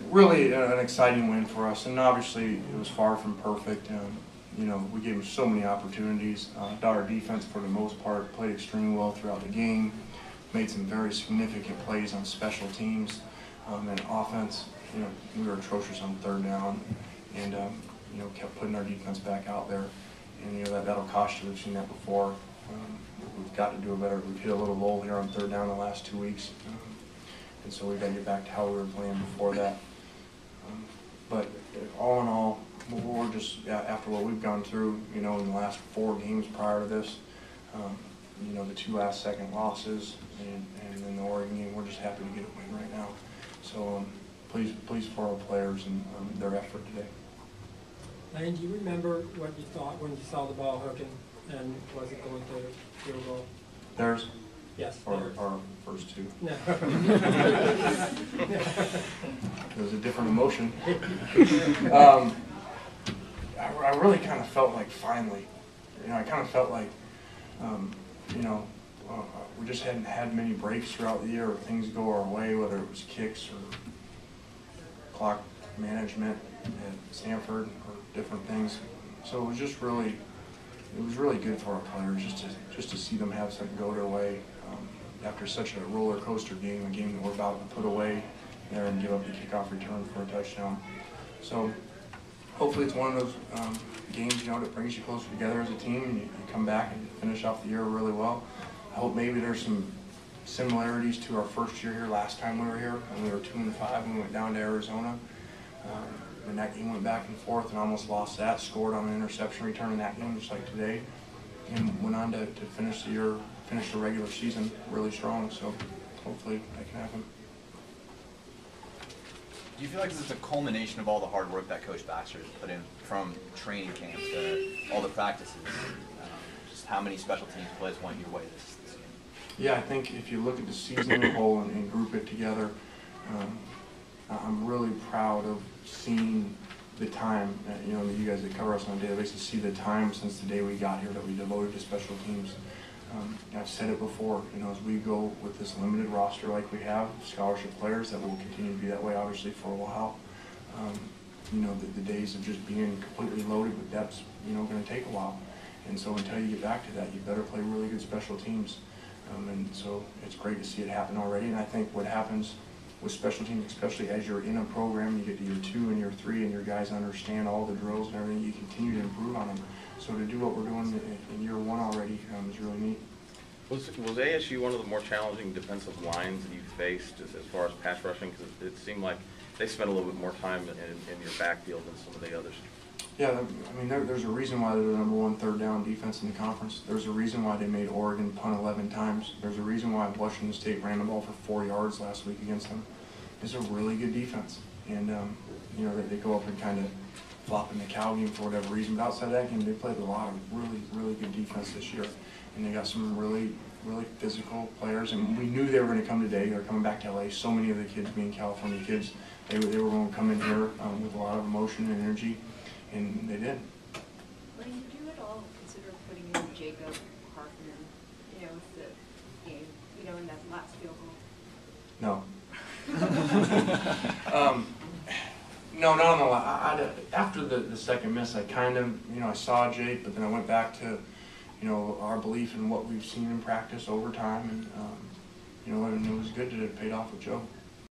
really an exciting win for us, and obviously it was far from perfect. You know, we gave them so many opportunities. Our defense, for the most part, played extremely well throughout the game. Made some very significant plays on special teams, and offense. You know, we were atrocious on third down, and you know, kept putting our defense back out there. And you know, that'll cost you. We've seen that before. We've got to do it better. We've hit a little lull here on third down the last 2 weeks, and so we've got to get back to how we were playing before that. But all in all, we're just, after what we've gone through, you know, in the last 4 games prior to this, you know, the 2 last-second losses, and then the Oregon game, we're just happy to get a win right now. So pleased for our players and their effort today. Lane, do you remember what you thought when you saw the ball hooking, and was it going to field goal? Theirs? Yes. Or our first 2? No. It was a different emotion. I really kind of felt like finally, you know, I kind of felt like, you know, we just hadn't had many breaks throughout the year, or things go our way, whether it was kicks or clock management at Stanford or different things. So it was just really, it was really good for our players just to see them have something go their way after such a roller coaster game, a game that we're about to put away there and give up the kickoff return for a touchdown. So hopefully it's one of those games, you know, that brings you closer together as a team, and you come back and finish off the year really well. I hope maybe there's some similarities to our first year here last time we were here, when we were 2-5 and we went down to Arizona. And that game went back and forth and almost lost that, scored on an interception return in that game just like today, and went on to finish the year, finish the regular season really strong. So hopefully that can happen. Do you feel like this is a culmination of all the hard work that Coach Baxter has put in, from training camps to all the practices? Just how many special teams plays went your way this game? Yeah, I think if you look at the season as a whole and group it together, I'm really proud of seeing the time, you know, you guys that cover us on a daily basis, see the time since the day we got here that we devoted to special teams. I've said it before, you know, as we go with this limited roster like we have, scholarship players, that will continue to be that way obviously for a while. You know, the days of just being completely loaded with depths, you know, going to take a while. And so until you get back to that, you better play really good special teams. And so it's great to see it happen already. And I think what happens with special teams, especially as you're in a program, you get to year 2 and year 3, and your guys understand all the drills and everything, you continue to improve on them. So to do what we're doing in year 1 already is really neat. Was ASU one of the more challenging defensive lines that you faced as far as pass rushing? Because it seemed like they spent a little bit more time in your backfield than some of the others. Yeah, I mean, there's a reason why they're the #1 third down defense in the conference. There's a reason why they made Oregon punt 11 times. There's a reason why Washington State ran the ball for 4 yards last week against them. It's a really good defense, and you know, they go up and kind of flop in the cow game for whatever reason. But outside that game, they played a lot of really good defense this year, and they got some really physical players. And we knew they were going to come today. They're coming back to LA. So many of the kids being California kids, they were going to come in here with a lot of emotion and energy. And they did. Lane, did you at all consider putting in Jacob Hartman, you know, with the game, you know, in that last field goal? No. No, not on the last. After the second miss, I kind of, you know, I saw Jake, but then I went back to, you know, our belief in what we've seen in practice over time, and you know, and it was good that it paid off with Joe.